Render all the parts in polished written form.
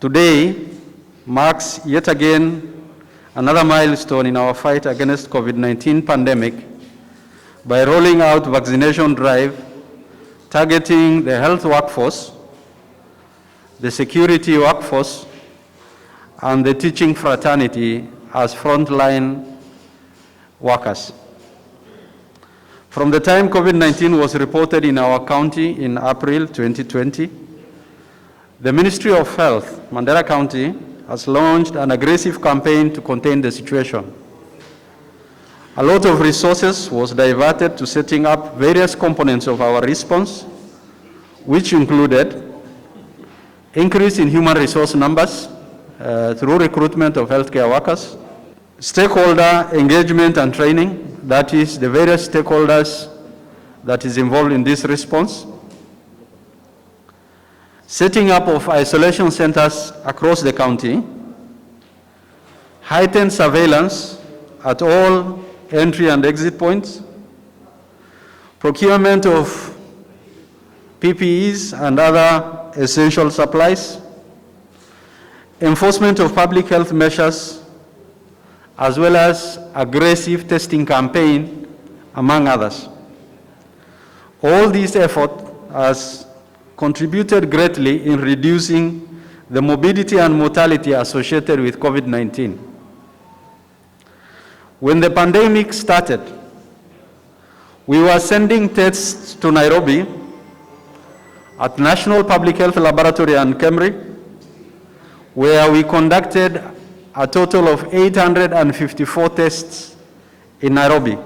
Today marks yet again another milestone in our fight against COVID-19 pandemic by rolling out vaccination drive targeting the health workforce, the security workforce, and the teaching fraternity as frontline workers. From the time COVID-19 was reported in our county in April 2020, the Ministry of Health, Mandera County, has launched an aggressive campaign to contain the situation. A lot of resources was diverted to setting up various components of our response, which included increase in human resource numbers through recruitment of healthcare workers, stakeholder engagement and training, that is the various stakeholders that is involved in this response, setting up of isolation centers across the county, heightened surveillance at all entry and exit points, procurement of PPEs and other essential supplies, enforcement of public health measures, as well as aggressive testing campaign, among others. All these efforts has contributed greatly in reducing the morbidity and mortality associated with COVID-19. When the pandemic started, we were sending tests to Nairobi at National Public Health Laboratory and Kemri, where we conducted a total of 854 tests in Nairobi.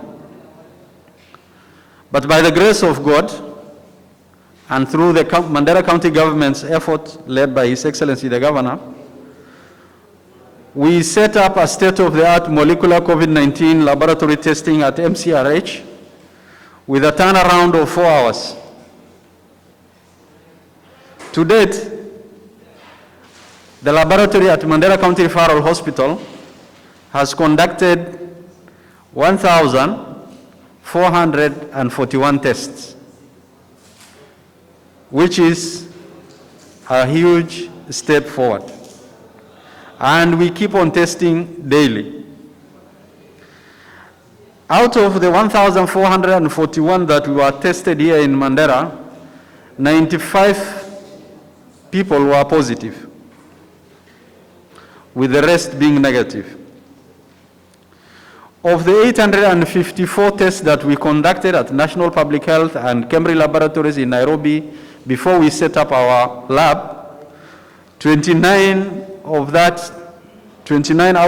But by the grace of God, and through the Mandera County government's effort led by His Excellency the Governor, we set up a state-of-the-art molecular COVID-19 laboratory testing at MCRH with a turnaround of 4 hours. To date, the laboratory at Mandera County Referral Hospital has conducted 1,441 tests, which is a huge step forward. And we keep on testing daily. Out of the 1,441 that were tested here in Mandera, 95 people were positive, with the rest being negative. Of the 854 tests that we conducted at National Public Health and Kemri Laboratories in Nairobi before we set up our lab, 29 out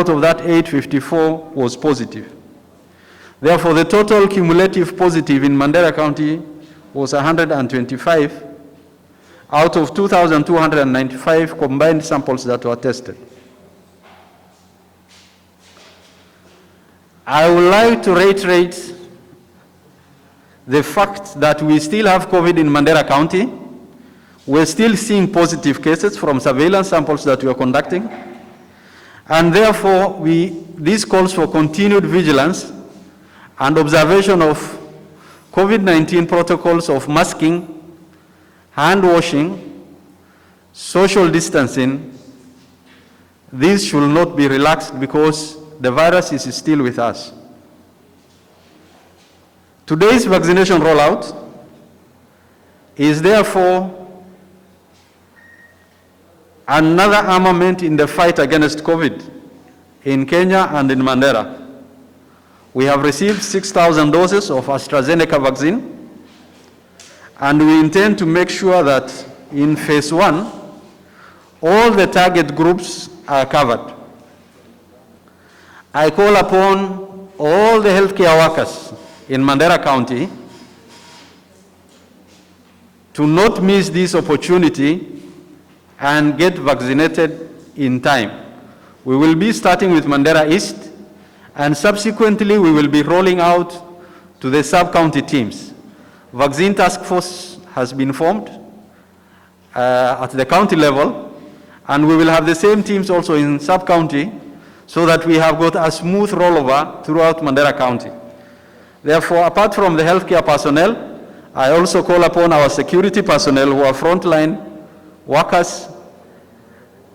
of that 854 was positive. Therefore, the total cumulative positive in Mandera County was 125 out of 2,295 combined samples that were tested. I would like to reiterate the fact that we still have COVID in Mandera County. We're still seeing positive cases from surveillance samples that we are conducting. And therefore, this calls for continued vigilance and observation of COVID-19 protocols of masking, hand washing, social distancing. These should not be relaxed because the virus is still with us. Today's vaccination rollout is therefore another armament in the fight against COVID in Kenya and in Mandera. We have received 6,000 doses of AstraZeneca vaccine, and we intend to make sure that in phase 1, all the target groups are covered. I call upon all the healthcare workers in Mandera County to not miss this opportunity and get vaccinated in time. We will be starting with Mandera East, and subsequently we will be rolling out to the sub-county teams. Vaccine task force has been formed at the county level, and we will have the same teams also in sub-county, so that we have got a smooth rollover throughout Mandera County. Therefore, apart from the healthcare personnel, I also call upon our security personnel who are frontline workers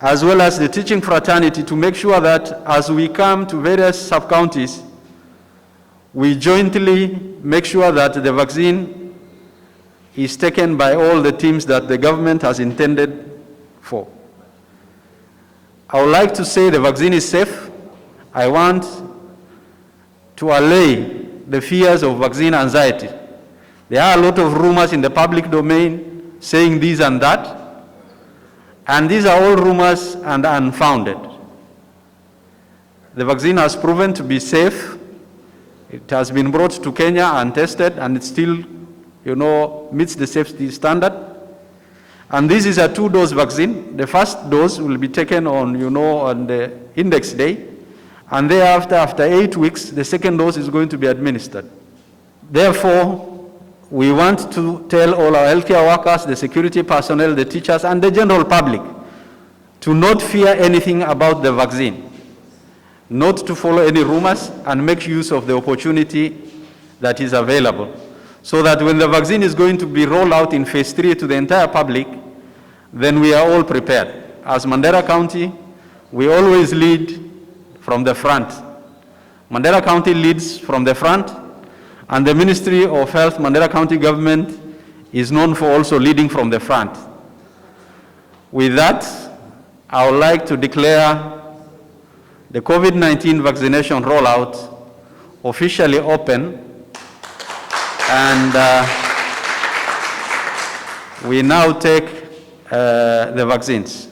as well as the teaching fraternity, to make sure that as we come to various sub-counties, we jointly make sure that the vaccine is taken by all the teams that the government has intended for. I would like to say the vaccine is safe. I want to allay the fears of vaccine anxiety. There are a lot of rumors in the public domain saying this and that, and these are all rumors and unfounded. The vaccine has proven to be safe. It has been brought to Kenya and tested, and it still, meets the safety standard. And this is a 2-dose vaccine. The first dose will be taken on, on the index day, and thereafter, after 8 weeks, the second dose is going to be administered. Therefore, we want to tell all our healthcare workers, the security personnel, the teachers, and the general public to not fear anything about the vaccine, not to follow any rumors, and make use of the opportunity that is available, so that when the vaccine is going to be rolled out in phase 3 to the entire public, then we are all prepared. As Mandera County, we always lead from the front. Mandera County leads from the front, and the Ministry of Health, Mandera County government, is known for also leading from the front. With that, I would like to declare the COVID-19 vaccination rollout officially open, and we now take the vaccines.